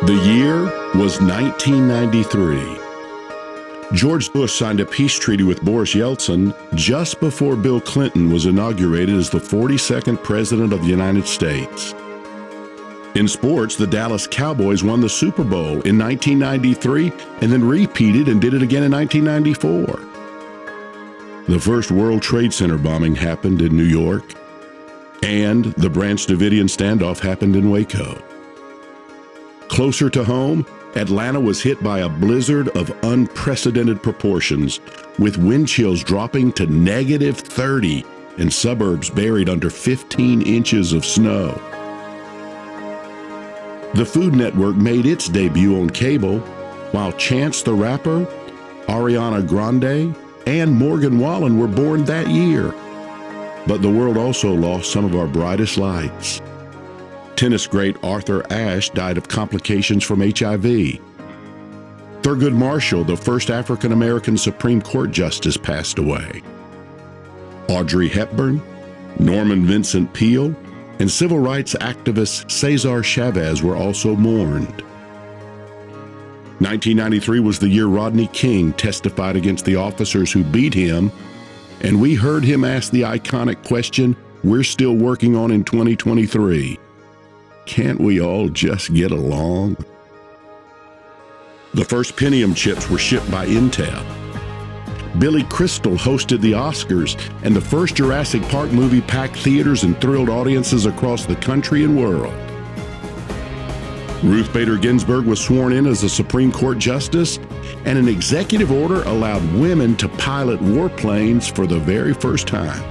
The year was 1993. George Bush signed a peace treaty with Boris Yeltsin just before Bill Clinton was inaugurated as the 42nd President of the United States. In sports, the Dallas Cowboys won the Super Bowl in 1993 and then repeated and did it again in 1994. The first World Trade Center bombing happened in New York, and the Branch Davidian standoff happened in Waco. Closer to home, Atlanta was hit by a blizzard of unprecedented proportions, with wind chills dropping to -30 and suburbs buried under 15 inches of snow. The Food Network made its debut on cable, while Chance the Rapper, Ariana Grande, and Morgan Wallen were born that year. But the world also lost some of our brightest lights. Tennis great Arthur Ashe died of complications from HIV. Thurgood Marshall, the first African-American Supreme Court justice, passed away. Audrey Hepburn, Norman Vincent Peale, and civil rights activist Cesar Chavez were also mourned. 1993 was the year Rodney King testified against the officers who beat him, and we heard him ask the iconic question we're still working on in 2023. Can't we all just get along? The first Pentium chips were shipped by Intel. Billy Crystal hosted the Oscars, and the first Jurassic Park movie packed theaters and thrilled audiences across the country and world. Ruth Bader Ginsburg was sworn in as a Supreme Court justice, and an executive order allowed women to pilot warplanes for the very first time.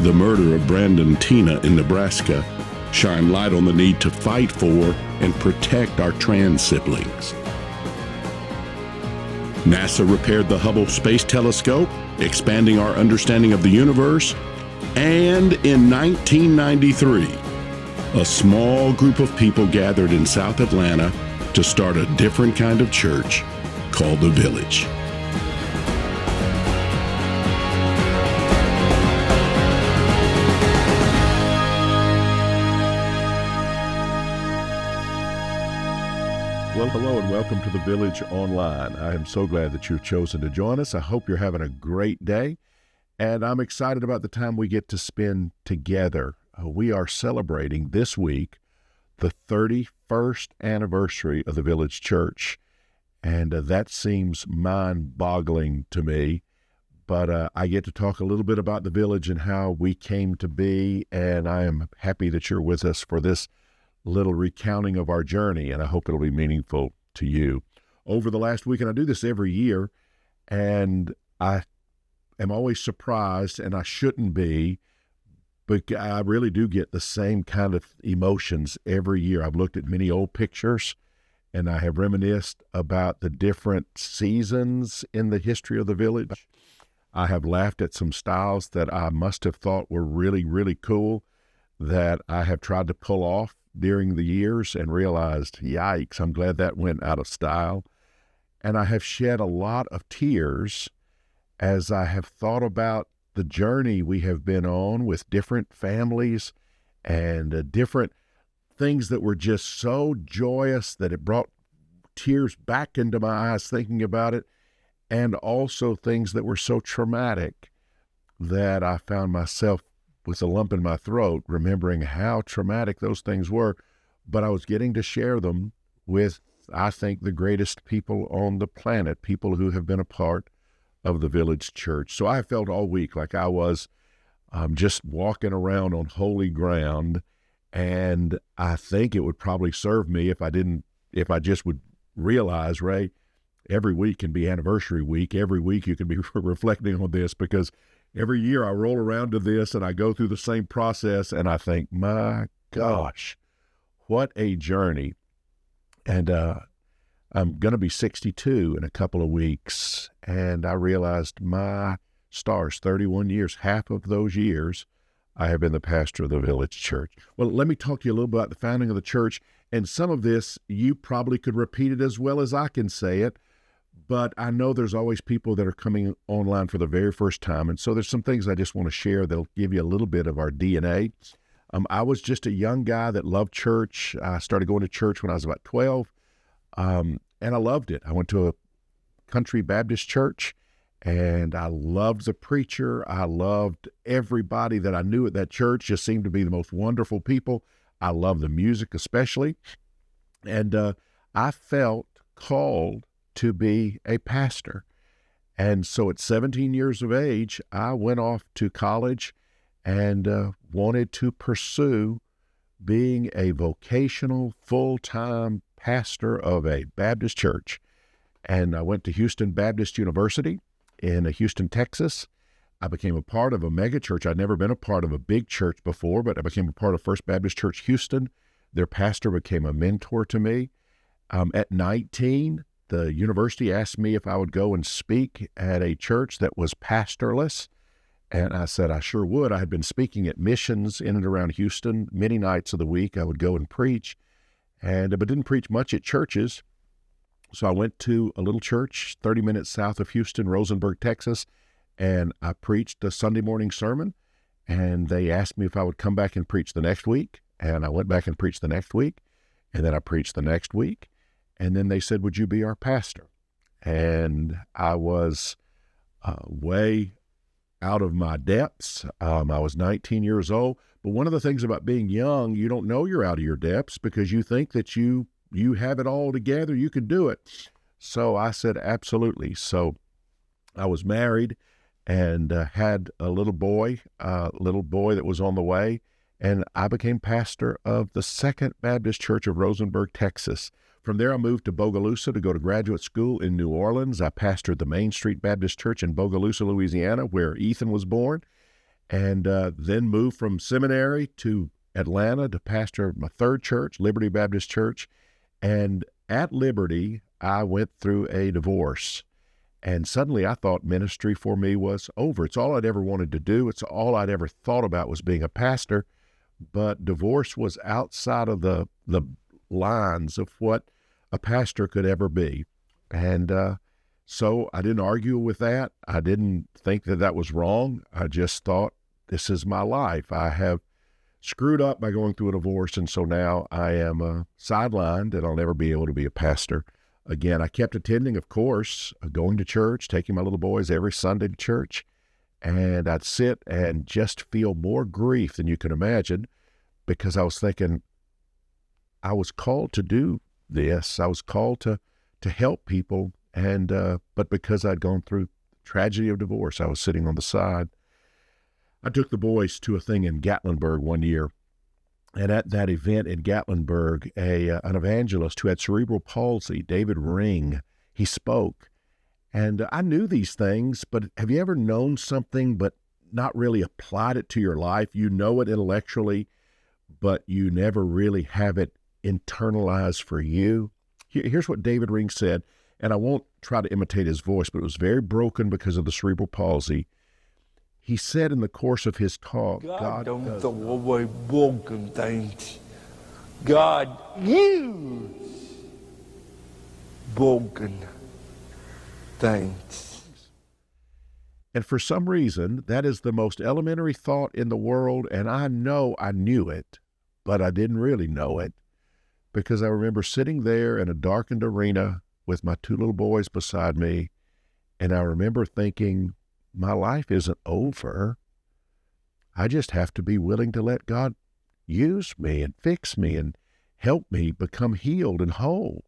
The murder of Brandon Teena in Nebraska shine light on the need to fight for and protect our trans siblings. NASA repaired the Hubble Space Telescope, expanding our understanding of the universe. And in 1993, a small group of people gathered in South Atlanta to start a different kind of church called The Village. Well, hello and welcome to The Village Online. I am so glad that you've chosen to join us. I hope you're having a great day, and I'm excited about the time we get to spend together. We are celebrating this week the 31st anniversary of the Village Church, and that seems mind-boggling to me, but I get to talk a little bit about the Village and how we came to be, and I am happy that you're with us for this little recounting of our journey, and I hope it'll be meaningful to you. Over the last week, and I do this every year, and I am always surprised, and I shouldn't be, but I really do get the same kind of emotions every year. I've looked at many old pictures, and I have reminisced about the different seasons in the history of the Village. I have laughed at some styles that I must have thought were really, really cool that I have tried to pull off during the years and realized, yikes, I'm glad that went out of style. And I have shed a lot of tears as I have thought about the journey we have been on with different families and different things that were just so joyous that it brought tears back into my eyes thinking about it, and also things that were so traumatic that I found myself with a lump in my throat, remembering how traumatic those things were, but I was getting to share them with, I think, the greatest people on the planet, people who have been a part of the Village Church. So I felt all week like I was just walking around on holy ground, and I think it would probably serve me if I just would realize, Ray, every week can be anniversary week. Every week you can be reflecting on this, because every year I roll around to this and I go through the same process and I think, my gosh, what a journey. And I'm going to be 62 in a couple of weeks. And I realized my stars, 31 years, half of those years, I have been the pastor of the Village Church. Well, let me talk to you a little bit about the founding of the church. And some of this, you probably could repeat it as well as I can say it. But I know there's always people that are coming online for the very first time. And so there's some things I just want to share that'll give you a little bit of our DNA. I was just a young guy that loved church. I started going to church when I was about 12, and I loved it. I went to a country Baptist church, and I loved the preacher. I loved everybody that I knew at that church. Just seemed to be the most wonderful people. I loved the music especially, and I felt called to be a pastor. And so at 17 years of age, I went off to college and wanted to pursue being a vocational, full-time pastor of a Baptist church. And I went to Houston Baptist University in Houston, Texas. I became a part of a mega church. I'd never been a part of a big church before, but I became a part of First Baptist Church Houston. Their pastor became a mentor to me. At 19, the university asked me if I would go and speak at a church that was pastorless. And I said I sure would. I had been speaking at missions in and around Houston many nights of the week. I would go and preach, but didn't preach much at churches. So I went to a little church 30 minutes south of Houston, Rosenberg, Texas, and I preached a Sunday morning sermon. And they asked me if I would come back and preach the next week. And I went back and preached the next week. And then I preached the next week. And then they said, would you be our pastor? And I was way out of my depths. I was 19 years old. But one of the things about being young, you don't know you're out of your depths because you think that you have it all together. You can do it. So I said, absolutely. So I was married and had a little boy that was on the way. And I became pastor of the Second Baptist Church of Rosenberg, Texas. From there, I moved to Bogalusa to go to graduate school in New Orleans. I pastored the Main Street Baptist Church in Bogalusa, Louisiana, where Ethan was born, and then moved from seminary to Atlanta to pastor my third church, Liberty Baptist Church. And at Liberty, I went through a divorce. And suddenly I thought ministry for me was over. It's all I'd ever wanted to do. It's all I'd ever thought about was being a pastor. But divorce was outside of the lines of what a pastor could ever be. And so I didn't argue with that. I didn't think that that was wrong. I just thought, this is my life. I have screwed up by going through a divorce, and so now I am sidelined, and I'll never be able to be a pastor again. I kept attending, of course, going to church, taking my little boys every Sunday to church, and I'd sit and just feel more grief than you can imagine because I was thinking, I was called to do this. I was called to help people, and but because I'd gone through tragedy of divorce, I was sitting on the side. I took the boys to a thing in Gatlinburg one year, and at that event in Gatlinburg, an evangelist who had cerebral palsy, David Ring, he spoke. And I knew these things, but have you ever known something but not really applied it to your life? You know it intellectually, but you never really have it internalized for you. Here's what David Ring said, and I won't try to imitate his voice, but it was very broken because of the cerebral palsy. He said in the course of his talk, God don't throw away broken things. God uses broken things. And for some reason, that is the most elementary thought in the world, and I know I knew it, but I didn't really know it, because I remember sitting there in a darkened arena with my two little boys beside me, and I remember thinking, my life isn't over. I just have to be willing to let God use me and fix me and help me become healed and whole.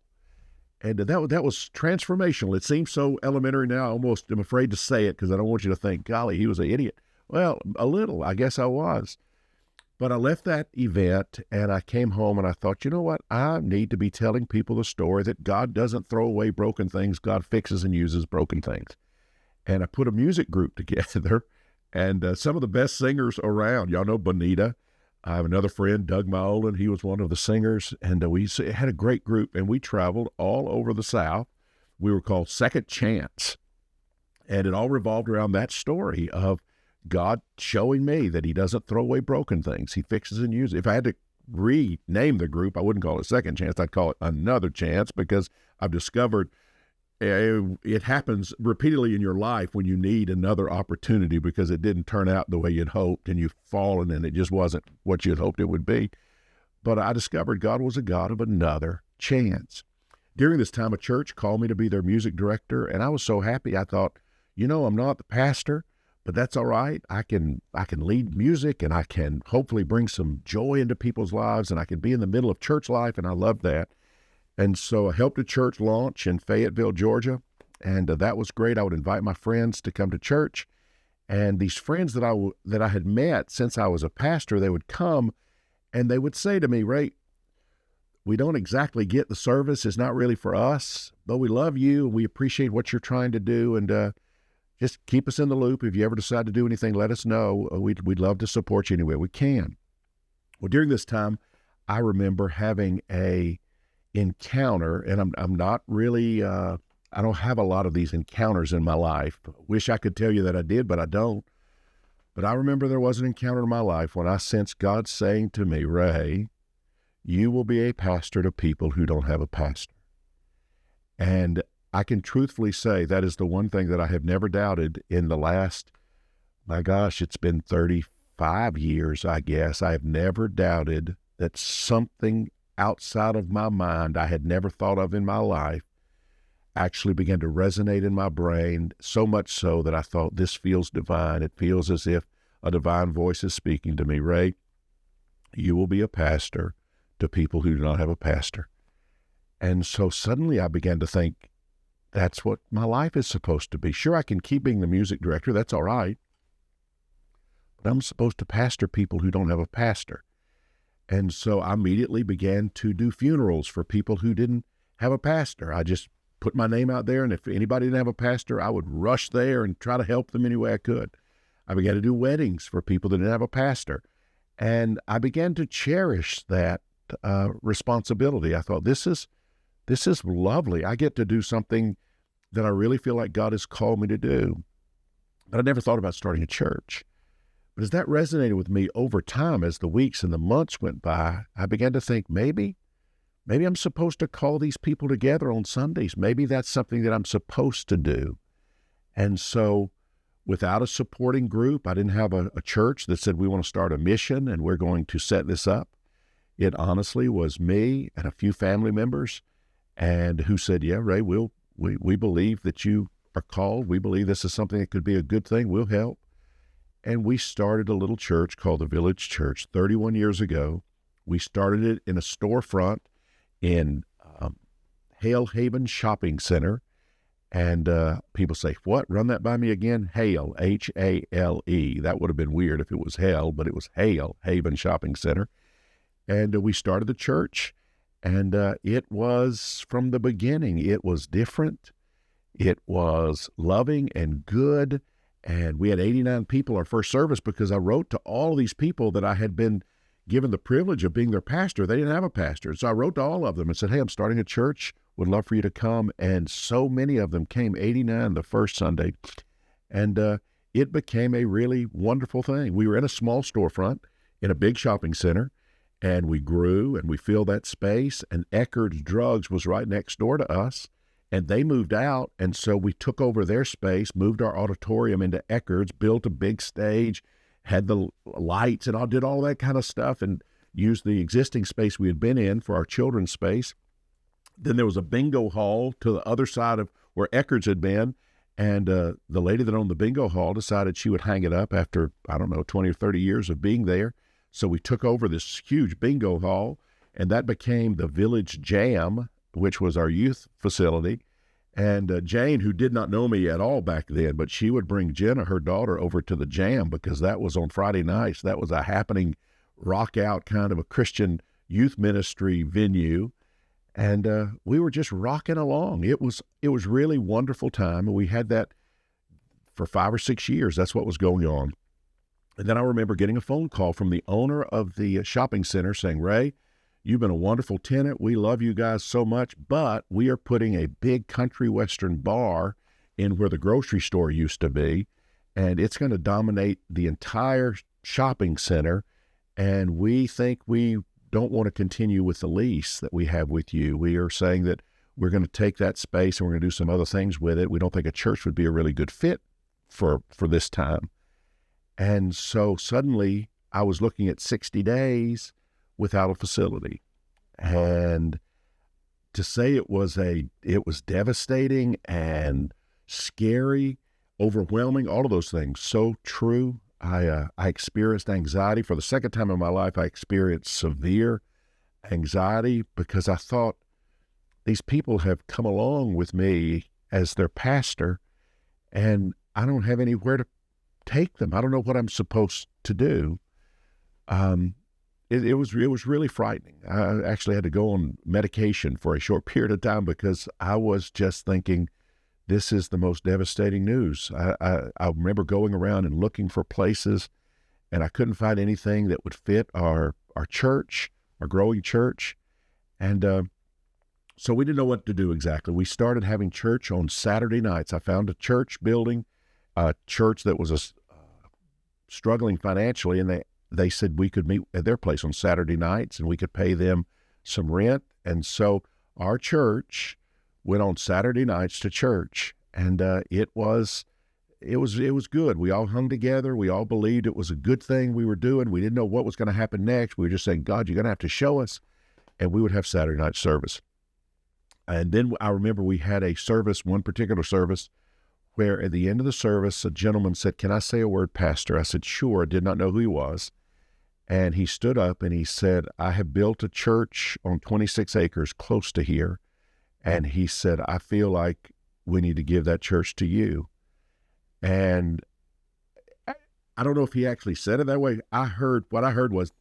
And that was transformational. It seems so elementary now, I almost am afraid to say it because I don't want you to think, golly, he was an idiot. Well, a little, I guess I was. But I left that event and I came home and I thought, you know what? I need to be telling people the story that God doesn't throw away broken things. God fixes and uses broken things. And I put a music group together, and some of the best singers around. Y'all know Bonita. I have another friend, Doug Mauldin. He was one of the singers, and we had a great group, and we traveled all over the South. We were called Second Chance, and it all revolved around that story of God showing me that he doesn't throw away broken things. He fixes and uses. If I had to rename the group, I wouldn't call it Second Chance. I'd call it Another Chance, because I've discovered it happens repeatedly in your life when you need another opportunity because it didn't turn out the way you'd hoped and you've fallen and it just wasn't what you'd hoped it would be. But I discovered God was a God of another chance. During this time, a church called me to be their music director, and I was so happy. I thought, I'm not the pastor, but that's all right. I can lead music, and I can hopefully bring some joy into people's lives, and I can be in the middle of church life, and I love that. And so I helped a church launch in Fayetteville, Georgia, and that was great. I would invite my friends to come to church, and these friends that I had met since I was a pastor, they would come, and they would say to me, Ray, we don't exactly get the service. It's not really for us, but we love you, and we appreciate what you're trying to do, and just keep us in the loop. If you ever decide to do anything, let us know. We'd love to support you any way we can. Well, during this time, I remember having a encounter, and I'm not really, I don't have a lot of these encounters in my life. Wish I could tell you that I did, but I don't. But I remember there was an encounter in my life when I sensed God saying to me, Ray, you will be a pastor to people who don't have a pastor. And I can truthfully say that is the one thing that I have never doubted in the last, my gosh, it's been 35 years, I guess. I have never doubted that something outside of my mind I had never thought of in my life actually began to resonate in my brain, so much so that I thought, this feels divine. It feels as if a divine voice is speaking to me. Ray, you will be a pastor to people who do not have a pastor. And so suddenly I began to think, that's what my life is supposed to be. Sure, I can keep being the music director. That's all right. But I'm supposed to pastor people who don't have a pastor. And so I immediately began to do funerals for people who didn't have a pastor. I just put my name out there, and if anybody didn't have a pastor, I would rush there and try to help them any way I could. I began to do weddings for people that didn't have a pastor. And I began to cherish that responsibility. I thought, this is lovely. I get to do something that I really feel like God has called me to do. But I never thought about starting a church. But as that resonated with me over time, as the weeks and the months went by, I began to think, maybe I'm supposed to call these people together on Sundays. Maybe that's something that I'm supposed to do. And so without a supporting group, I didn't have a church that said, we want to start a mission and we're going to set this up. It honestly was me and a few family members, and who said, yeah, Ray, we believe that you are called. We believe this is something that could be a good thing. We'll help. And we started a little church called the Village Church 31 years ago. We started it in a storefront in Hale Haven Shopping Center. And people say, what? Run that by me again? Hale, H-A-L-E. That would have been weird if it was Hale, but it was Hale Haven Shopping Center. And we started the church, and it was, from the beginning, it was different. It was loving and good. And we had 89 people our first service because I wrote to all of these people that I had been given the privilege of being their pastor. They didn't have a pastor. So I wrote to all of them and said, hey, I'm starting a church. Would love for you to come. And so many of them came, 89 the first Sunday. And it became a really wonderful thing. We were in a small storefront in a big shopping center, and we grew and we filled that space. And Eckerd's Drugs was right next door to us. And they moved out, and so we took over their space, moved our auditorium into Eckerd's, built a big stage, had the lights, and I did all that kind of stuff, and used the existing space we had been in for our children's space. Then there was a bingo hall to the other side of where Eckerd's had been, and the lady that owned the bingo hall decided she would hang it up after, 20 or 30 years of being there. So we took over this huge bingo hall, and that became the Village Jam, which was our youth facility. And Jane, who did not know me at all back then, but she would bring Jenna, her daughter, over to the Jam because that was on Friday nights. That was a happening, rock out kind of a Christian youth ministry venue. And we were just rocking along. It was really wonderful time. And we had that for 5 or 6 years. That's what was going on. And then I remember getting a phone call from the owner of the shopping center saying, Ray, you've been a wonderful tenant. We love you guys so much, but we are putting a big country western bar in where the grocery store used to be, and it's going to dominate the entire shopping center, and we think we don't want to continue with the lease that we have with you. We are saying that we're going to take that space and we're going to do some other things with it. We don't think a church would be a really good fit for this time. And so suddenly I was looking at 60 days without a facility. And to say it was devastating and scary, overwhelming, all of those things, so true. I experienced anxiety. For the second time in my life, I experienced severe anxiety because I thought, these people have come along with me as their pastor, and I don't have anywhere to take them. I don't know what I'm supposed to do. It was really frightening. I actually had to go on medication for a short period of time because I was just thinking, this is the most devastating news. I remember going around and looking for places, and I couldn't find anything that would fit our church, our growing church. And so we didn't know what to do exactly. We started having church on Saturday nights. I found a church building, a church that was struggling financially, and they said we could meet at their place on Saturday nights and we could pay them some rent. And so our church went on Saturday nights to church, and it was good. We all hung together. We all believed it was a good thing we were doing. We didn't know what was going to happen next. We were just saying, God, you're going to have to show us. And we would have Saturday night service. And then I remember we had a service, one particular service, where at the end of the service, a gentleman said, "Can I say a word, Pastor?" I said, "Sure." I did not know who he was. And he stood up and he said, "I have built a church on 26 acres close to here." And he said, "I feel like we need to give that church to you." And I don't know if he actually said it that way. What I heard was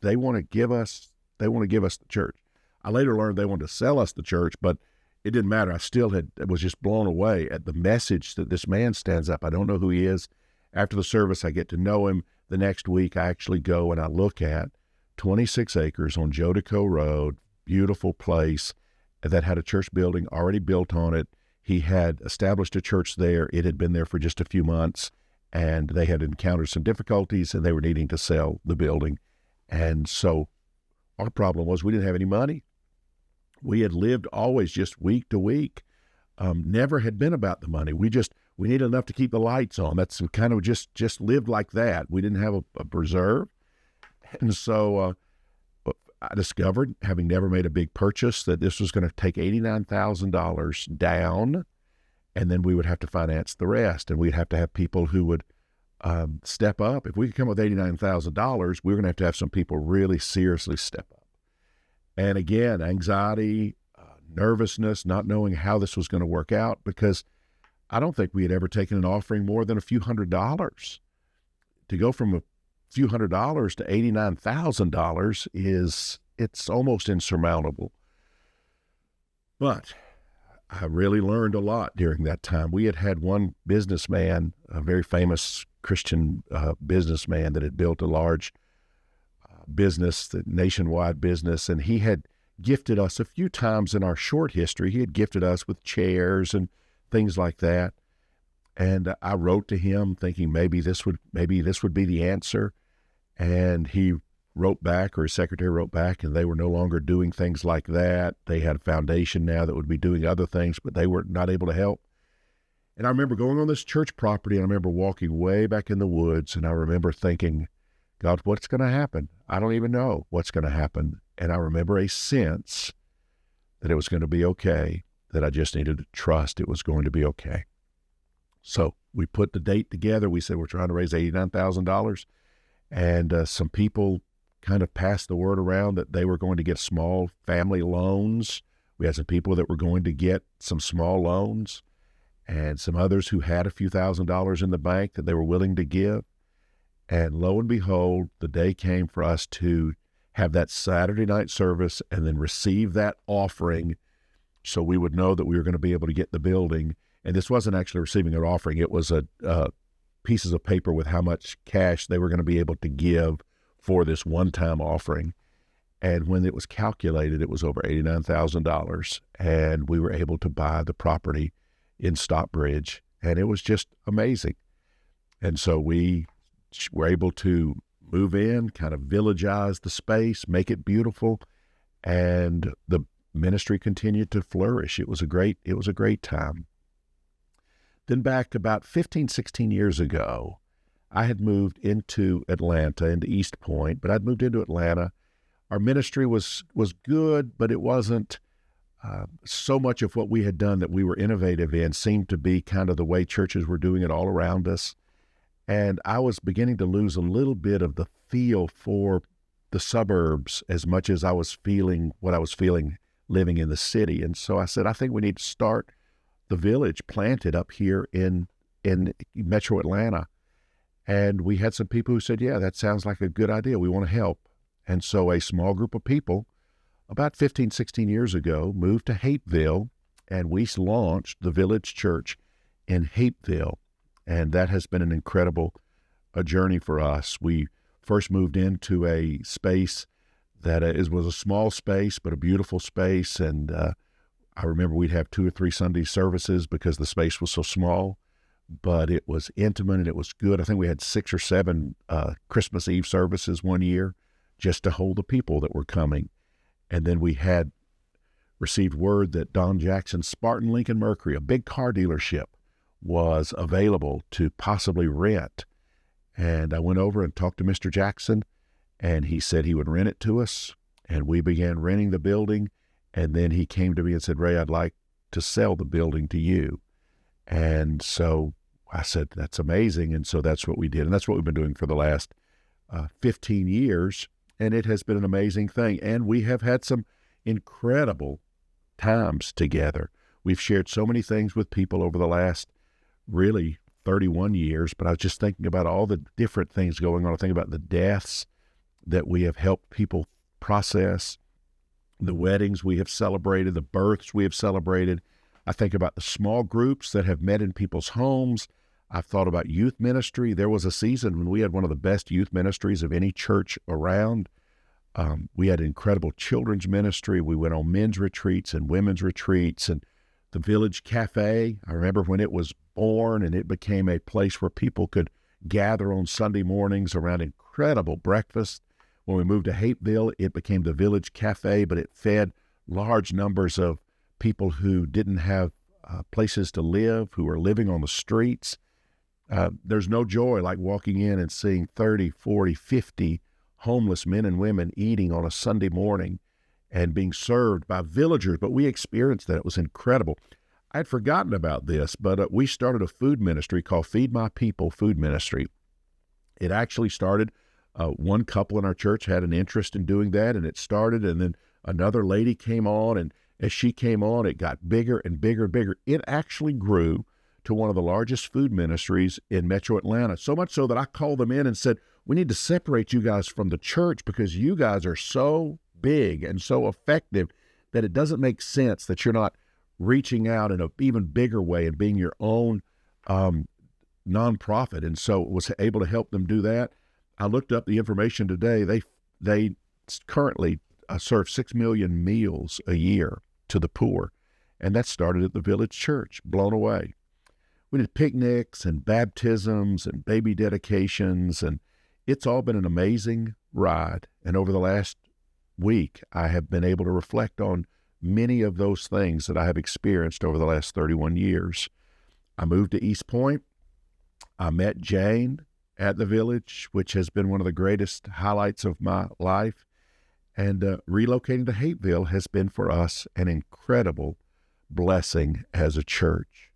they want to give us the church. I later learned they wanted to sell us the church, but it didn't matter. I still was just blown away at the message that this man stands up. I don't know who he is. After the service, I get to know him. The next week, I actually go and I look at 26 acres on Jodico Road, beautiful place that had a church building already built on it. He had established a church there. It had been there for just a few months, and they had encountered some difficulties, and they were needing to sell the building. And so our problem was we didn't have any money. We had lived always just week to week, never had been about the money. We needed enough to keep the lights on. That's kind of just lived like that. We didn't have a reserve. And so I discovered, having never made a big purchase, that this was going to take $89,000 down, and then we would have to finance the rest. And we'd have to have people who would step up. If we could come up with $89,000, we were going to have some people really seriously step up. And again, anxiety, nervousness, not knowing how this was going to work out, because I don't think we had ever taken an offering more than a few $100s. To go from a few $100s to $89,000 it's almost insurmountable. But I really learned a lot during that time. We had one businessman, a very famous Christian businessman that had built a large business, the nationwide business, and he had gifted us a few times in our short history. He had gifted us with chairs and things like that. And I wrote to him thinking maybe this would be the answer. And he wrote back, or his secretary wrote back, and they were no longer doing things like that. They had a foundation now that would be doing other things, but they were not able to help. And I remember going on this church property, and I remember walking way back in the woods, and I remember thinking, God, what's going to happen? I don't even know what's going to happen. And I remember a sense that it was going to be okay, that I just needed to trust it was going to be okay. So we put the date together. We said we're trying to raise $89,000. And some people kind of passed the word around that they were going to get small family loans. We had some people that were going to get some small loans, and some others who had a few $1,000s in the bank that they were willing to give. And lo and behold, the day came for us to have that Saturday night service and then receive that offering, so we would know that we were going to be able to get the building. And this wasn't actually receiving an offering. It was pieces of paper with how much cash they were going to be able to give for this one-time offering. And when it was calculated, it was over $89,000. And we were able to buy the property in Stockbridge. And it was just amazing. And so we were able to move in, kind of villageize the space, make it beautiful. And the ministry continued to flourish. It was a great time. Then back about 15, 16 years ago, I had moved into Atlanta, into East Point, but I'd moved into Atlanta. Our ministry was good, but it wasn't so much of what we had done that we were innovative in seemed to be kind of the way churches were doing it all around us. And I was beginning to lose a little bit of the feel for the suburbs as much as I was feeling what I was feeling living in the city. And so I said, I think we need to start the Village planted up here in Metro Atlanta. And we had some people who said, yeah, that sounds like a good idea. We want to help. And so a small group of people about 15, 16 years ago moved to Hapeville, and we launched the Village Church in Hapeville. And that has been an incredible journey for us. We first moved into a space that was a small space, but a beautiful space. And I remember we'd have 2 or 3 Sunday services because the space was so small, but it was intimate and it was good. I think we had 6 or 7 Christmas Eve services one year just to hold the people that were coming. And then we had received word that Don Jackson's Spartan Lincoln Mercury, a big car dealership, was available to possibly rent. And I went over and talked to Mr. Jackson, and he said he would rent it to us. And we began renting the building. And then he came to me and said, Ray, I'd like to sell the building to you. And so I said, that's amazing. And so that's what we did. And that's what we've been doing for the last 15 years. And it has been an amazing thing. And we have had some incredible times together. We've shared so many things with people over the last really 31 years, but I was just thinking about all the different things going on. I think about the deaths that we have helped people process, the weddings we have celebrated, the births we have celebrated. I think about the small groups that have met in people's homes. I've thought about youth ministry. There was a season when we had one of the best youth ministries of any church around. We had incredible children's ministry. We went on men's retreats and women's retreats, and the Village Cafe. I remember when it was born and it became a place where people could gather on Sunday mornings around incredible breakfast. When we moved to Hapeville, it became the Village Cafe, but it fed large numbers of people who didn't have places to live, who were living on the streets. There's no joy like walking in and seeing 30, 40, 50 homeless men and women eating on a Sunday morning and being served by villagers, but we experienced that. It was incredible. I'd forgotten about this, but we started a food ministry called Feed My People Food Ministry. It actually started, one couple in our church had an interest in doing that, and it started, and then another lady came on, and as she came on, it got bigger and bigger and bigger. It actually grew to one of the largest food ministries in Metro Atlanta, so much so that I called them in and said, we need to separate you guys from the church because you guys are so big and so effective that it doesn't make sense that you're not reaching out in an even bigger way and being your own nonprofit. And so was able to help them do that. I looked up the information today. They currently serve 6 million meals a year to the poor, and that started at the Village Church. Blown away. We did picnics and baptisms and baby dedications, and it's all been an amazing ride. And over the last week, I have been able to reflect on many of those things that I have experienced over the last 31 years. I moved to East Point. I met Jane at the Village, which has been one of the greatest highlights of my life. And relocating to Hapeville has been for us an incredible blessing as a church.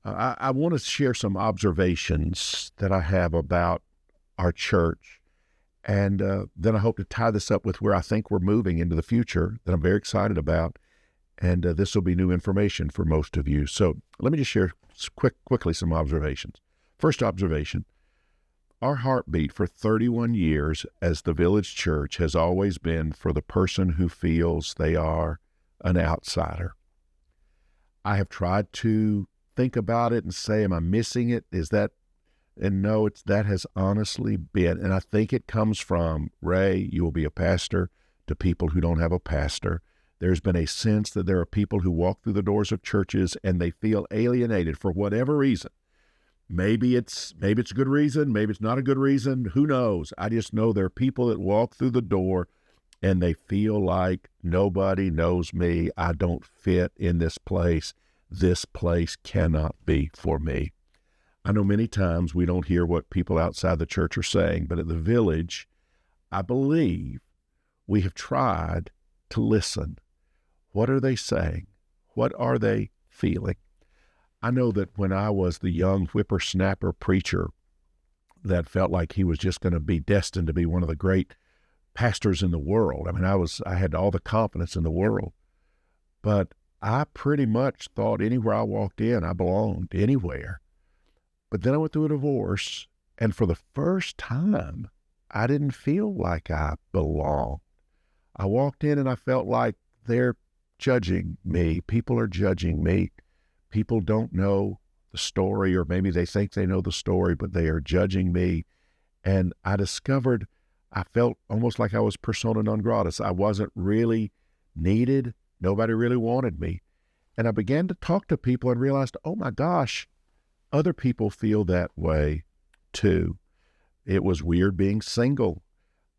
I want to share some observations that I have about our church. And then I hope to tie this up with where I think we're moving into the future that I'm very excited about. And this will be new information for most of you. So let me just share quickly some observations. First observation, our heartbeat for 31 years as the Village Church has always been for the person who feels they are an outsider. I have tried to think about it and say, am I missing it? Is that? And no, that has honestly been, and I think it comes from, Ray, you will be a pastor to people who don't have a pastor. There's been a sense that there are people who walk through the doors of churches and they feel alienated for whatever reason. Maybe it's a good reason, maybe it's not a good reason, who knows? I just know there are people that walk through the door and they feel like nobody knows me. I don't fit in this place. This place cannot be for me. I know many times we don't hear what people outside the church are saying, but at the Village, I believe we have tried to listen. What are they saying? What are they feeling? I know that when I was the young whippersnapper preacher that felt like he was just going to be destined to be one of the great pastors in the world. I mean, I had all the confidence in the world, but I pretty much thought anywhere I walked in, I belonged anywhere. But then I went through a divorce, and for the first time, I didn't feel like I belonged. I walked in and I felt like they're judging me. People are judging me. People don't know the story, or maybe they think they know the story, but they are judging me. And I discovered I felt almost like I was persona non grata. I wasn't really needed. Nobody really wanted me. And I began to talk to people and realized, oh my gosh, other people feel that way too. It was weird being single.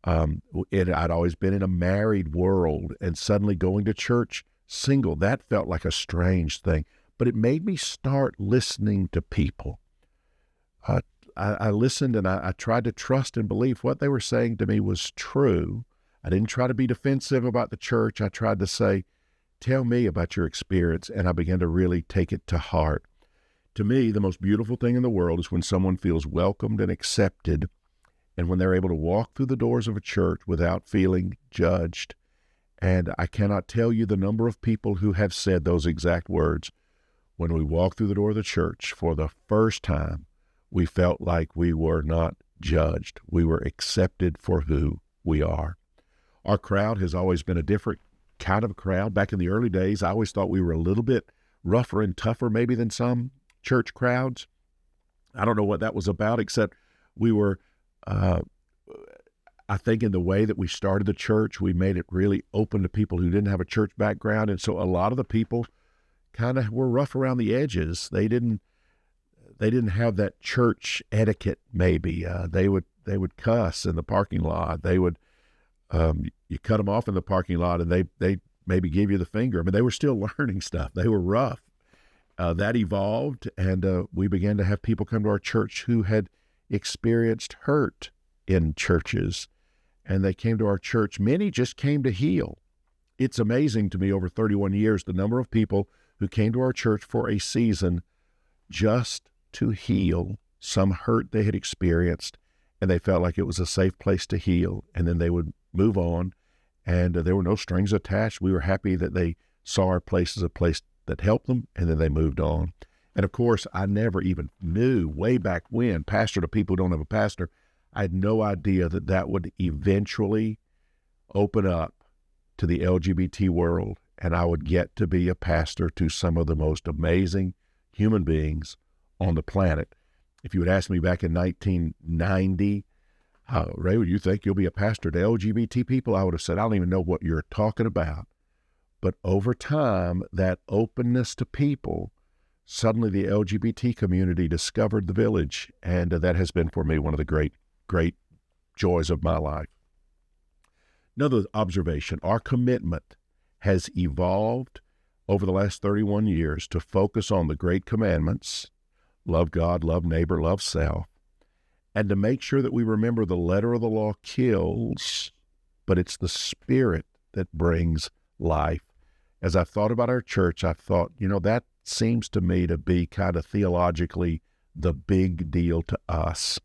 I'd always been in a married world, and suddenly going to church single, that felt like a strange thing. But it made me start listening to people. I listened, and I tried to trust and believe what they were saying to me was true. I didn't try to be defensive about the church. I tried to say, tell me about your experience, and I began to really take it to heart. To me, the most beautiful thing in the world is when someone feels welcomed and accepted, and when they're able to walk through the doors of a church without feeling judged. And I cannot tell you the number of people who have said those exact words. When we walked through the door of the church for the first time, we felt like we were not judged. We were accepted for who we are. Our crowd has always been a different kind of crowd. Back in the early days, I always thought we were a little bit rougher and tougher maybe than some church crowds. I don't know what that was about, except we were, I think in the way that we started the church, we made it really open to people who didn't have a church background. And so a lot of the people kind of were rough around the edges. They didn't have that church etiquette. Maybe they would cuss in the parking lot. They would you cut them off in the parking lot, and they maybe give you the finger. I mean, they were still learning stuff. They were rough. That evolved, and we began to have people come to our church who had experienced hurt in churches, and they came to our church. Many just came to heal. It's amazing to me over 31 years, the number of people who came to our church for a season just to heal some hurt they had experienced, and they felt like it was a safe place to heal, and then they would move on, and there were no strings attached. We were happy that they saw our place as a place that helped them, and then they moved on. And of course, I never even knew way back when, pastor to people who don't have a pastor, I had no idea that that would eventually open up to the LGBT world, and I would get to be a pastor to some of the most amazing human beings on the planet. If you had asked me back in 1990, Ray, would you think you'll be a pastor to LGBT people? I would have said, I don't even know what you're talking about. But over time, that openness to people, suddenly the LGBT community discovered the Village, and that has been for me one of the great, great joys of my life. Another observation, our commitment has evolved over the last 31 years to focus on the great commandments, love God, love neighbor, love self, and to make sure that we remember the letter of the law kills, but it's the spirit that brings life. As I thought about our church, I thought, that seems to me to be kind of theologically the big deal to us.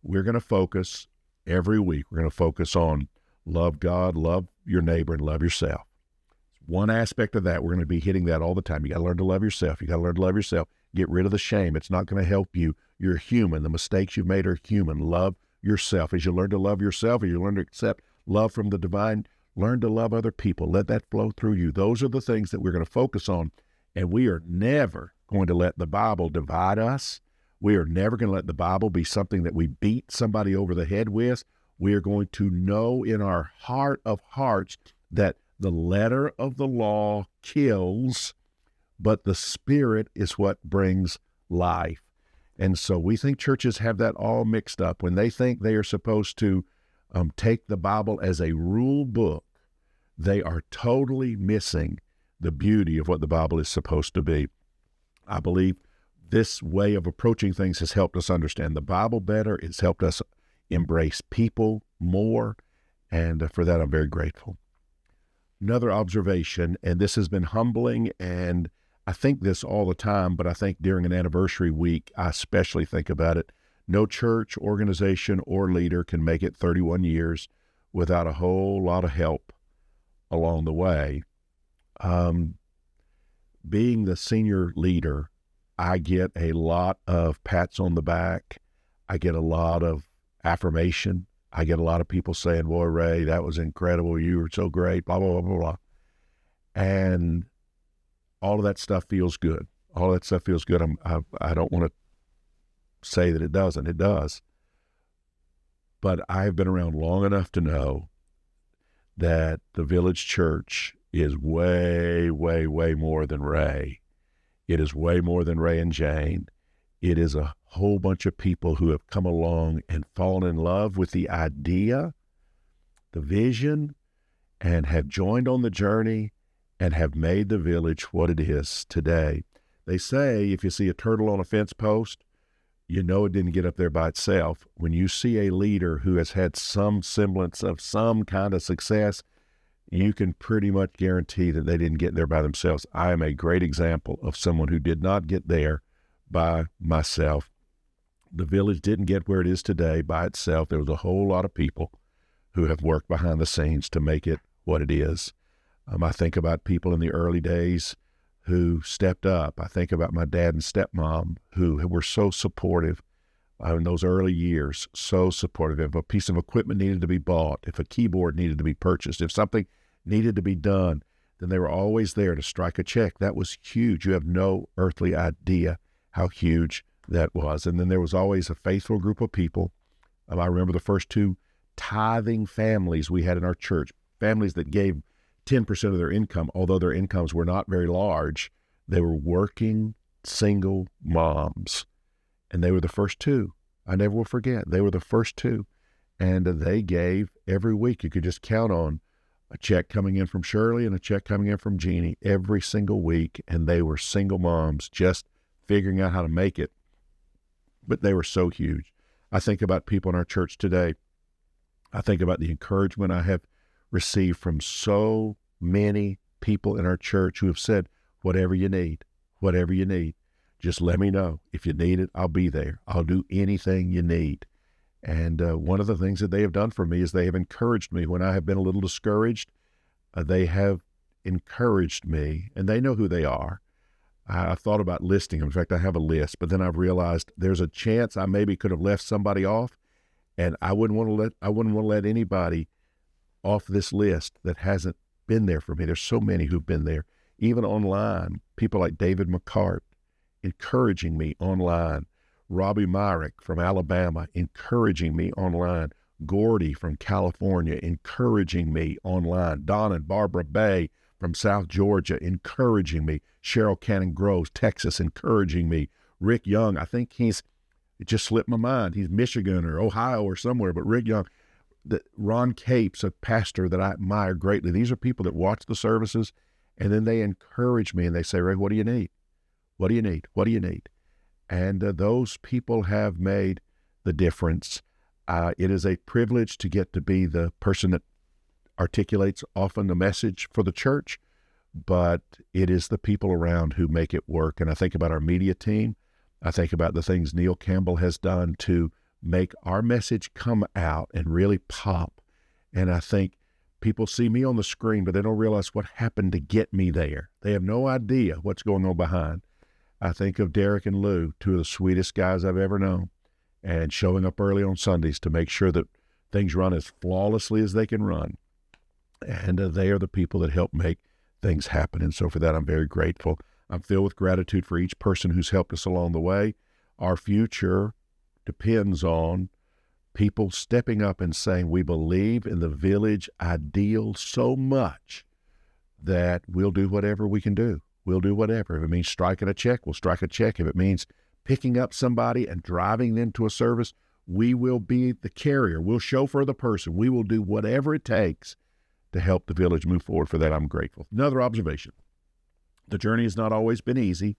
We're going to focus every week, we're going to focus on love God, love your neighbor, and love yourself. One aspect of that, we're going to be hitting that all the time. You got to learn to love yourself. You got to learn to love yourself. Get rid of the shame. It's not going to help you. You're human. The mistakes you've made are human. Love yourself. As you learn to love yourself, as you learn to accept love from the divine, learn to love other people. Let that flow through you. Those are the things that we're going to focus on. And we are never going to let the Bible divide us. We are never going to let the Bible be something that we beat somebody over the head with. We are going to know in our heart of hearts that the letter of the law kills, but the Spirit is what brings life. And so we think churches have that all mixed up when they think they are supposed to take the Bible as a rule book they are totally missing the beauty of what the Bible is supposed to be. I believe this way of approaching things has helped us understand the Bible better. It's helped us embrace people more, and for that I'm very grateful. Another observation, and this has been humbling, and I think this all the time, but I think during an anniversary week, I especially think about it. No church, organization, or leader can make it 31 years without a whole lot of help along the way. Being the senior leader, I get a lot of pats on the back. I get a lot of affirmation. I get a lot of people saying, boy, Ray, that was incredible. You were so great, blah, blah, blah, blah, blah. And all of that stuff feels good. All of that stuff feels good. I don't want to say that it doesn't. It does. But I've been around long enough to know that the Village Church is way, way, way more than Ray. It is way more than Ray and Jane. It is a whole bunch of people who have come along and fallen in love with the idea, the vision, and have joined on the journey and have made the village what it is today. They say if you see a turtle on a fence post, you know it didn't get up there by itself. When you see a leader who has had some semblance of some kind of success, you can pretty much guarantee that they didn't get there by themselves. I am a great example of someone who did not get there by myself. The village didn't get where it is today by itself. There was a whole lot of people who have worked behind the scenes to make it what it is. I think about people in the early days who stepped up. I think about my dad and stepmom who were so supportive in those early years, so supportive. If a piece of equipment needed to be bought, if a keyboard needed to be purchased, if something needed to be done, then they were always there to strike a check. That was huge. You have no earthly idea how huge that was. And then there was always a faithful group of people. I remember the first two tithing families we had in our church, families that gave 10% of their income, although their incomes were not very large. They were working single moms, and they were the first two. I never will forget. They were the first two, and they gave every week. You could just count on a check coming in from Shirley and a check coming in from Jeannie every single week, and they were single moms just figuring out how to make it. But they were so huge. I think about people in our church today. I think about the encouragement I have received from so many people in our church who have said, whatever you need, just let me know. If you need it, I'll be there. I'll do anything you need. And one of the things that they have done for me is they have encouraged me when I have been a little discouraged. They have encouraged me, and they know who they are. I thought about listing them. In fact, I have a list, but then I've realized there's a chance I maybe could have left somebody off, and I wouldn't want to let anybody off this list that hasn't been there for me. There's so many who've been there, even online. People like David McCart encouraging me online. Robbie Myrick from Alabama encouraging me online. Gordy from California encouraging me online. Don and Barbara Bay from South Georgia encouraging me. Cheryl Cannon Groves, Texas, encouraging me. Rick Young, I think it just slipped my mind. He's Michigan or Ohio or somewhere, but Rick Young. Ron Capes, a pastor that I admire greatly. These are people that watch the services, and then they encourage me, and they say, Ray, what do you need? What do you need? What do you need? And those people have made the difference. It is a privilege to get to be the person that articulates often the message for the church, but it is the people around who make it work. And I think about our media team. I think about the things Neil Campbell has done to make our message come out and really pop. And I think people see me on the screen, but they don't realize what happened to get me there. They have no idea what's going on behind. I think of Derek and Lou, two of the sweetest guys I've ever known, and showing up early on Sundays to make sure that things run as flawlessly as they can run. And they are the people that help make things happen. And so for that, I'm very grateful. I'm filled with gratitude for each person who's helped us along the way. Our future depends on people stepping up and saying, we believe in the village ideal so much that we'll do whatever we can do. We'll do whatever. If it means striking a check, we'll strike a check. If it means picking up somebody and driving them to a service, we will be the carrier. We'll chauffeur the person. We will do whatever it takes to help the village move forward. For that, I'm grateful. Another observation. The journey has not always been easy,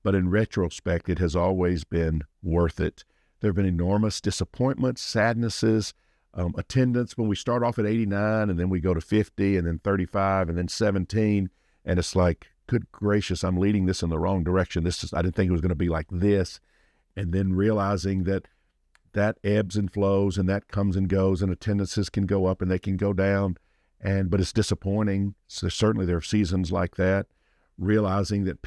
but in retrospect, it has always been worth it. There have been enormous disappointments, sadnesses, attendance when we start off at 89 and then we go to 50 and then 35 and then 17. And it's like, good gracious, I'm leading this in the wrong direction. I didn't think it was going to be like this. And then realizing that ebbs and flows and that comes and goes and attendances can go up and they can go down. But it's disappointing. So certainly there are seasons like that. Realizing that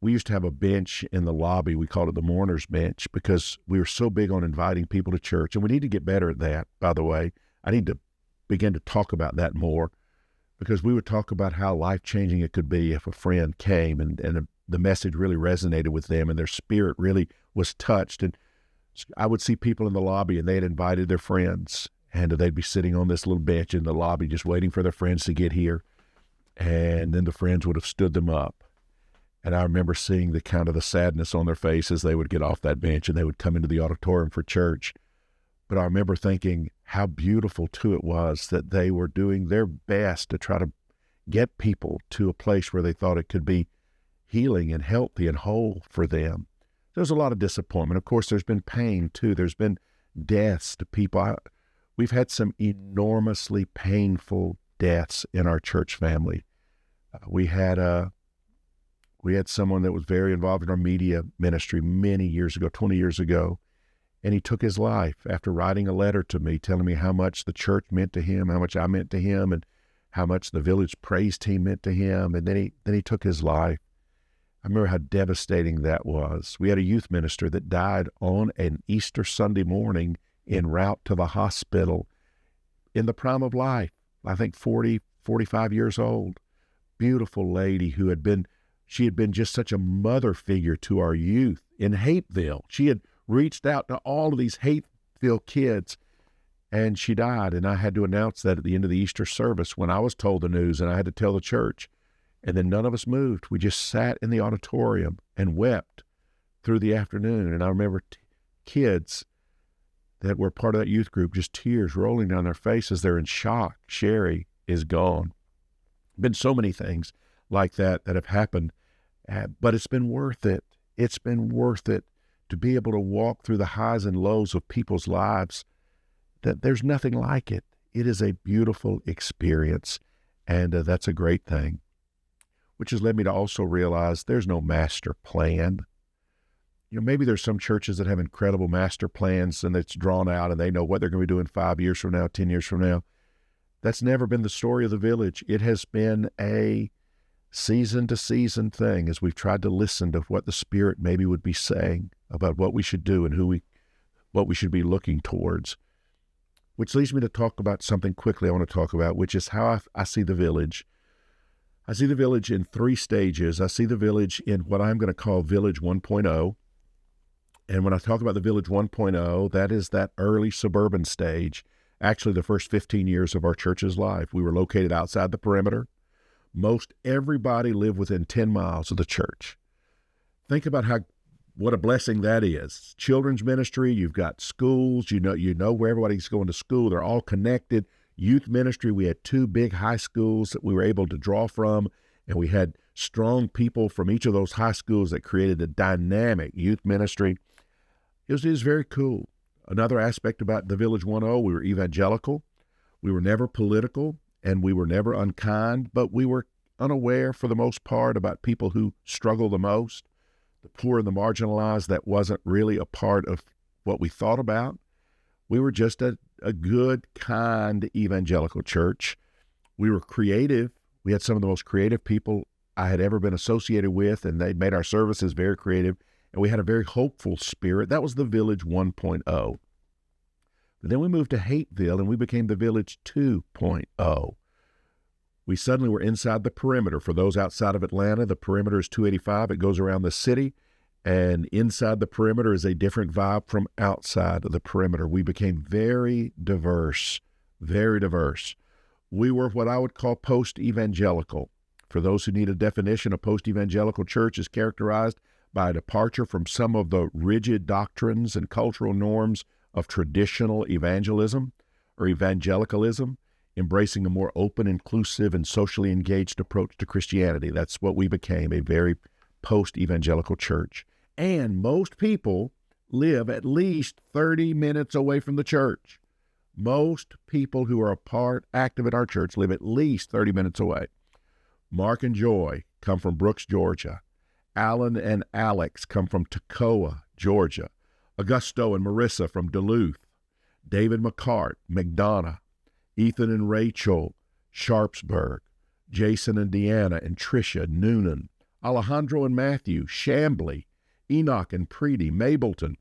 we used to have a bench in the lobby. We called it the mourner's bench because we were so big on inviting people to church. And we need to get better at that, by the way. I need to begin to talk about that more because we would talk about how life-changing it could be if a friend came and the message really resonated with them and their spirit really was touched. And I would see people in the lobby and they had invited their friends and they'd be sitting on this little bench in the lobby just waiting for their friends to get here. And then the friends would have stood them up. And I remember seeing the sadness on their face as they would get off that bench and they would come into the auditorium for church. But I remember thinking how beautiful too it was that they were doing their best to try to get people to a place where they thought it could be healing and healthy and whole for them. There's a lot of disappointment. Of course, there's been pain too. There's been deaths to people. We've had some enormously painful deaths in our church family. We had someone that was very involved in our media ministry many years ago, 20 years ago, and he took his life after writing a letter to me telling me how much the church meant to him, how much I meant to him, and how much the village praise team meant to him, and then he took his life. I remember how devastating that was. We had a youth minister that died on an Easter Sunday morning en route to the hospital in the prime of life, I think 40, 45 years old. Beautiful lady who she had been just such a mother figure to our youth in Hapeville. She had reached out to all of these Hapeville kids, and she died. And I had to announce that at the end of the Easter service when I was told the news, and I had to tell the church. And then none of us moved. We just sat in the auditorium and wept through the afternoon. And I remember kids that were part of that youth group, just tears rolling down their faces. They're in shock. Sherry is gone. Been so many things like that have happened, but it's been worth it. It's been worth it to be able to walk through the highs and lows of people's lives. That there's nothing like it. It is a beautiful experience, and that's a great thing, which has led me to also realize there's no master plan. Maybe there's some churches that have incredible master plans and it's drawn out and they know what they're going to be doing 5 years from now, 10 years from now. That's never been the story of the village. It has been a season-to-season thing as we've tried to listen to what the Spirit maybe would be saying about what we should do and what we should be looking towards. Which leads me to talk about something quickly I want to talk about, which is how I see the village. I see the village in 3 stages. I see the village in what I'm going to call Village 1.0. And when I talk about the Village 1.0, that is that early suburban stage. Actually, the first 15 years of our church's life. We were located outside the perimeter. Most everybody lived within 10 miles of the church. Think about what a blessing that is. Children's ministry, you've got schools, you know where everybody's going to school. They're all connected. Youth ministry, we had 2 big high schools that we were able to draw from, and we had strong people from each of those high schools that created a dynamic youth ministry. It was very cool. Another aspect about the Village 1.0, we were evangelical. We were never political, and we were never unkind, but we were unaware for the most part about people who struggle the most, the poor and the marginalized. That wasn't really a part of what we thought about. We were just a good, kind evangelical church. We were creative. We had some of the most creative people I had ever been associated with, and they made our services very creative. And we had a very hopeful spirit. That was the Village 1.0. But then we moved to Hapeville, and we became the Village 2.0. We suddenly were inside the perimeter. For those outside of Atlanta, the perimeter is 285. It goes around the city. And inside the perimeter is a different vibe from outside of the perimeter. We became very diverse, very diverse. We were what I would call post-evangelical. For those who need a definition, a post-evangelical church is characterized by a departure from some of the rigid doctrines and cultural norms of traditional evangelism or evangelicalism embracing a more open, inclusive, and socially engaged approach to Christianity. That's what we became, a very post-evangelical church. And most people live at least 30 minutes away from the church. Most people who are active at our church live at least 30 minutes away. Mark and Joy come from Brooks, Georgia. Alan and Alex come from Toccoa, Georgia. Augusto and Marissa from Duluth. David McCart, McDonough. Ethan and Rachel, Sharpsburg. Jason and Deanna and Tricia, Noonan. Alejandro and Matthew, Chambly. Enoch and Preety, Mableton.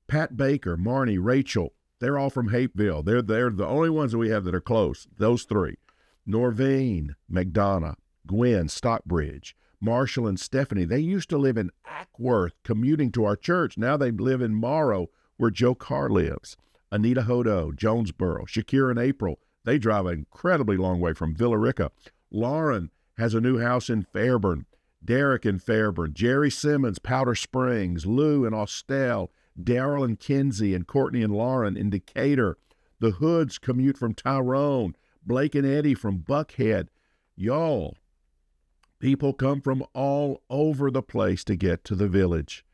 Pat Baker, Marnie, Rachel, they're all from Hapeville. They're the only ones that we have that are close, those three. Norvine, McDonough, Gwen, Stockbridge, Marshall and Stephanie, they used to live in Ackworth, commuting to our church. Now they live in Morrow, where Joe Carr lives. Anita Hodo, Jonesboro, Shakira and April, they drive an incredibly long way from Villa Rica. Lauren has a new house in Fairburn. Derek in Fairburn, Jerry Simmons, Powder Springs, Lou in Austell, Daryl and Kinsey, and Courtney and Lauren in Decatur. The Hoods commute from Tyrone. Blake and Eddie from Buckhead. Y'all, people come from all over the place to get to the Village.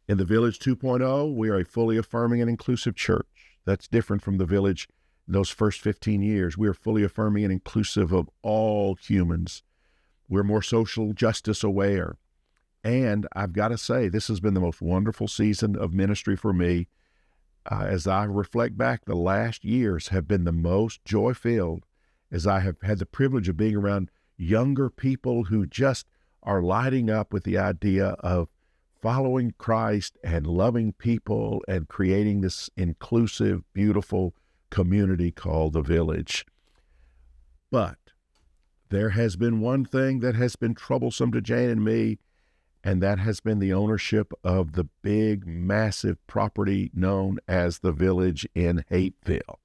In the Village 2.0, we are a fully affirming and inclusive church. That's different from the Village in those first 15 years. We are fully affirming and inclusive of all humans. We're more social justice aware. And I've got to say, this has been the most wonderful season of ministry for me. As I reflect back, the last years have been the most joy-filled, as I have had the privilege of being around younger people who just are lighting up with the idea of following Christ and loving people and creating this inclusive, beautiful community called the Village. But there has been one thing that has been troublesome to Jane and me, and that has been the ownership of the big, massive property known as the Village in Hapeville.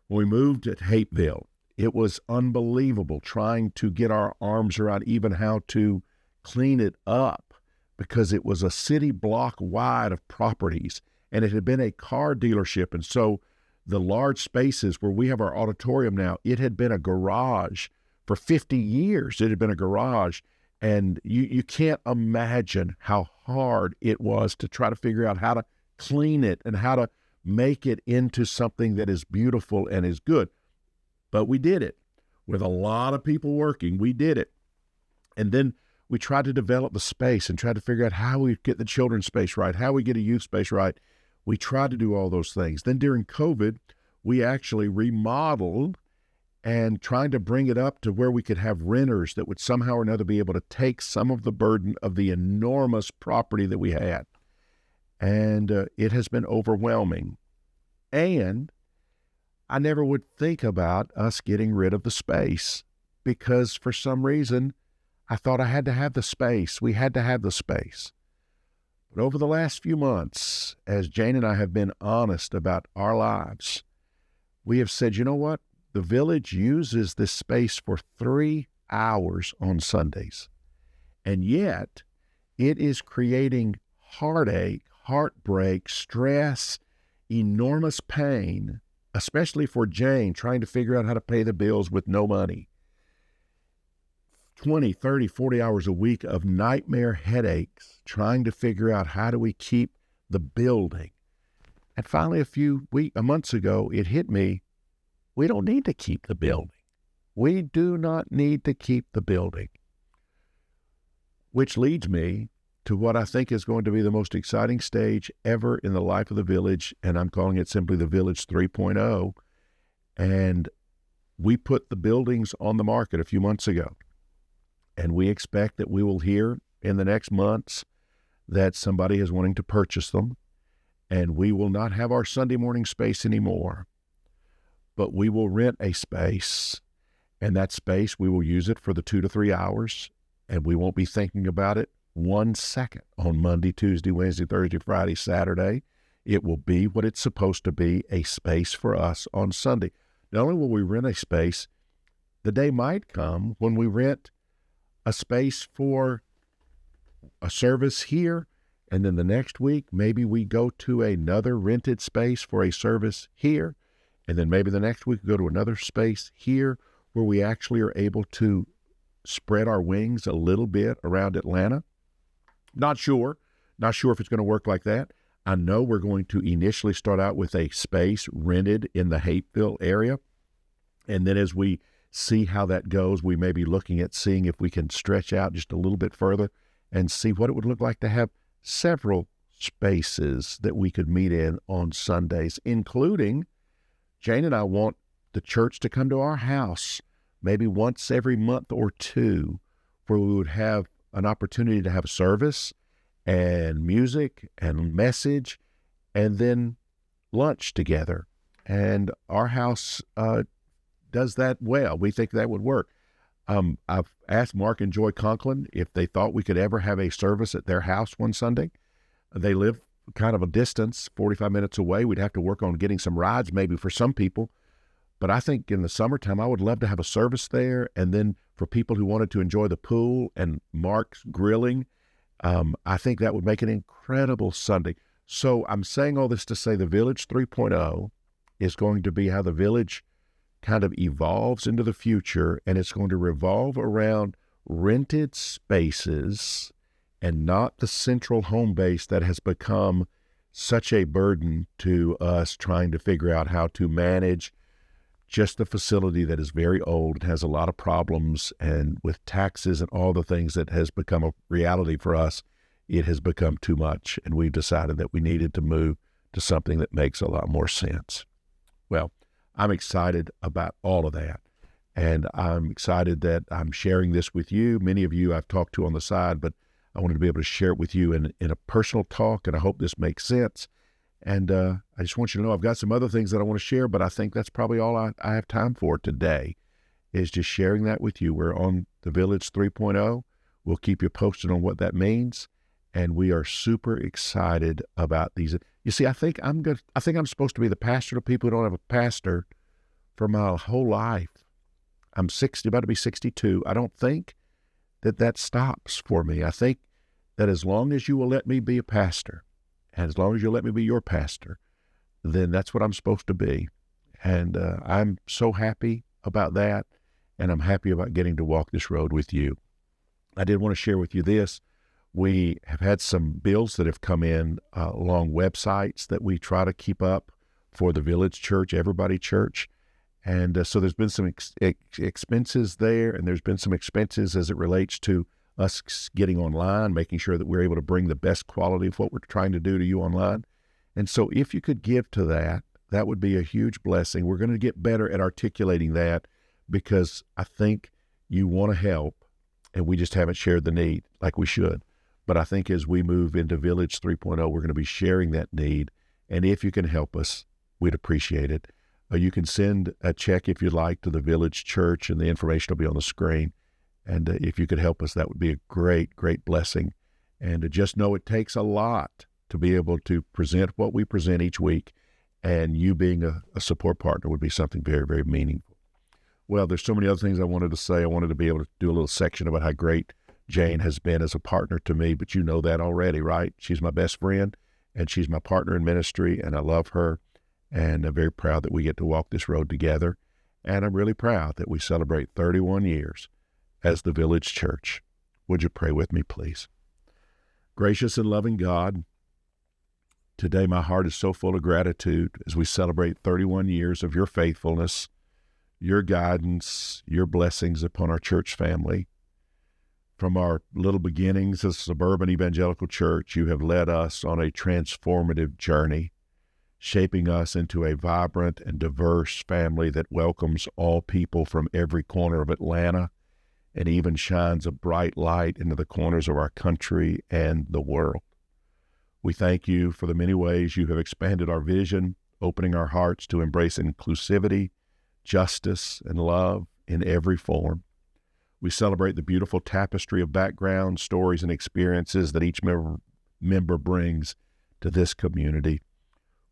When we moved at Hapeville, it was unbelievable trying to get our arms around even how to clean it up, because it was a city block wide of properties, and it had been a car dealership. And so the large spaces where we have our auditorium now, it had been a garage. For 50 years, it had been a garage, and you can't imagine how hard it was to try to figure out how to clean it and how to make it into something that is beautiful and is good. But we did it. With a lot of people working, we did it. And then we tried to develop the space and tried to figure out how we get the children's space right, how we get a youth space right. We tried to do all those things. Then during COVID, we actually remodeled and trying to bring it up to where we could have renters that would somehow or another be able to take some of the burden of the enormous property that we had. And it has been overwhelming. And I never would think about us getting rid of the space, because for some reason, I thought I had to have the space. We had to have the space. But over the last few months, as Jane and I have been honest about our lives, we have said, you know what? The Village uses this space for 3 hours on Sundays. And yet, it is creating heartache, heartbreak, stress, enormous pain, especially for Jane, trying to figure out how to pay the bills with no money. 20, 30, 40 hours a week of nightmare headaches, trying to figure out how do we keep the building. And finally, a months ago, it hit me, we don't need to keep the building. We do not need to keep the building. Which leads me to what I think is going to be the most exciting stage ever in the life of the Village, and I'm calling it simply the Village 3.0. And we put the buildings on the market a few months ago. And we expect that we will hear in the next months that somebody is wanting to purchase them. And we will not have our Sunday morning space anymore, but we will rent a space. And that space, we will use it for the 2 to 3 hours. And we won't be thinking about it 1 second on Monday, Tuesday, Wednesday, Thursday, Friday, Saturday. It will be what it's supposed to be, a space for us on Sunday. Not only will we rent a space, the day might come when we rent a space for a service here, and then the next week, maybe we go to another rented space for a service here, And then maybe the next week go to another space here where we actually are able to spread our wings a little bit around Atlanta. Not sure if it's going to work like that. I know we're going to initially start out with a space rented in the Hapeville area. And then as we see how that goes, we may be looking at seeing if we can stretch out just a little bit further and see what it would look like to have several spaces that we could meet in on Sundays, including Jane and I want the church to come to our house maybe once every month or two, where we would have an opportunity to have a service and music and message and then lunch together. And our house does that well. We think that would work. I've asked Mark and Joy Conklin if they thought we could ever have a service at their house one Sunday. They live kind of a distance, 45 minutes away. We'd have to work on getting some rides maybe for some people. But I think in the summertime, I would love to have a service there. And then for people who wanted to enjoy the pool and Mark's grilling, I think that would make an incredible Sunday. So I'm saying all this to say the Village 3.0 is going to be how the Village kind of evolves into the future, and it's going to revolve around rented spaces and not the central home base that has become such a burden to us trying to figure out how to manage just the facility that is very old and has a lot of problems, and with taxes and all the things that has become a reality for us, it has become too much, and we've decided that we needed to move to something that makes a lot more sense. Well, I'm excited about all of that, and I'm excited that I'm sharing this with you. Many of you I've talked to on the side, but I wanted to be able to share it with you in a personal talk, and I hope this makes sense. And I just want you to know I've got some other things that I want to share, but I think that's probably all I have time for today, is just sharing that with you. We're on the Village 3.0. We'll keep you posted on what that means, and we are super excited about these. You see, I think I'm supposed to be the pastor to people who don't have a pastor for my whole life. I'm 60, about to be 62. I don't think that stops for me. I think that as long as you will let me be a pastor, and as long as you'll let me be your pastor, then that's what I'm supposed to be. And I'm so happy about that, and I'm happy about getting to walk this road with you. I did want to share with you this. We have had some bills that have come in along websites that we try to keep up for the Village Church, Everybody Church. And so there's been some expenses there, and there's been some expenses as it relates to us getting online, making sure that we're able to bring the best quality of what we're trying to do to you online. And so if you could give to that, that would be a huge blessing. We're going to get better at articulating that, because I think you want to help, and we just haven't shared the need like we should. But I think as we move into Village 3.0, we're going to be sharing that need. And if you can help us, we'd appreciate it. You can send a check if you'd like to the Village Church, and the information will be on the screen. And if you could help us, that would be a great, great blessing. And just know it takes a lot to be able to present what we present each week, and you being a support partner would be something very, very meaningful. Well, there's so many other things I wanted to say. I wanted to be able to do a little section about how great Jane has been as a partner to me, but you know that already, right? She's my best friend, and she's my partner in ministry, and I love her, and I'm very proud that we get to walk this road together. And I'm really proud that we celebrate 31 years as the Village Church. Would you pray with me, please? Gracious and loving God, today my heart is so full of gratitude as we celebrate 31 years of your faithfulness, your guidance, your blessings upon our church family. From our little beginnings as a suburban evangelical church, you have led us on a transformative journey, shaping us into a vibrant and diverse family that welcomes all people from every corner of Atlanta, and even shines a bright light into the corners of our country and the world. We thank you for the many ways you have expanded our vision, opening our hearts to embrace inclusivity, justice, and love in every form. We celebrate the beautiful tapestry of backgrounds, stories, and experiences that each member brings to this community,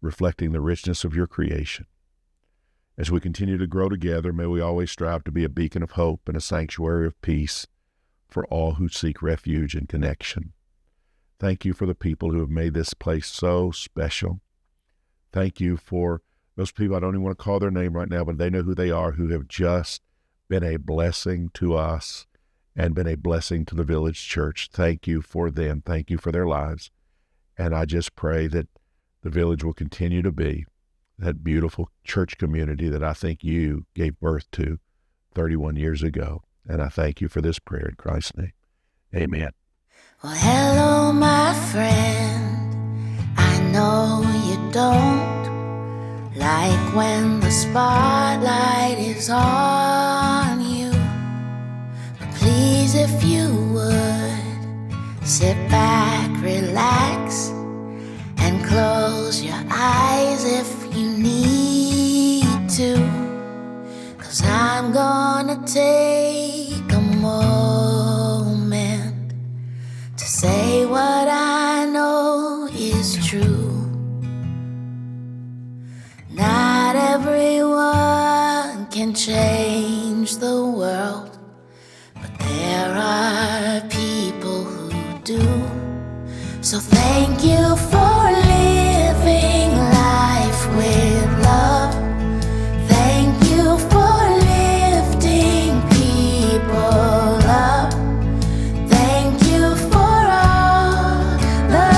reflecting the richness of your creation. As we continue to grow together, may we always strive to be a beacon of hope and a sanctuary of peace for all who seek refuge and connection. Thank you for the people who have made this place so special. Thank you for those people, I don't even want to call their name right now, but they know who they are, who have just been a blessing to us and been a blessing to the Village Church. Thank you for them. Thank you for their lives. And I just pray that the Village will continue to be that beautiful church community that I think you gave birth to 31 years ago. And I thank you for this prayer in Christ's name. Amen. Well, hello, my friend. I know you don't like when the spotlight is on you. But please, if you would, sit back, relax, and close your eyes if you need to. 'Cause I'm gonna take a moment to say what I know is true. Not everyone can change the world, but there are people who do. So thank you for living life with love. Thank you for lifting people up. Thank you for all the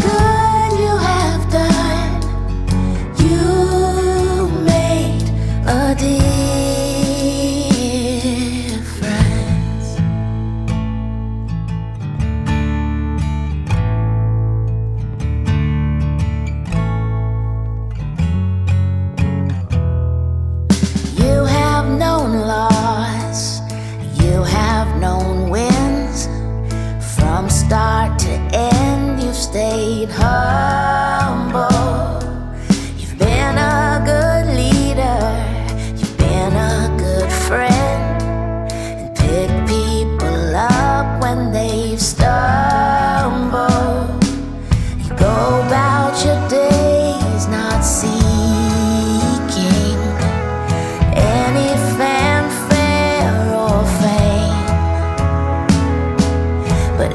good you have done. You made a difference. You have known loss, you have known wins. From start to end, you've stayed humble. You've been a good leader, you've been a good friend, and picked people up when they've stumbled. You go about your days not seeking any fanfare or fame, but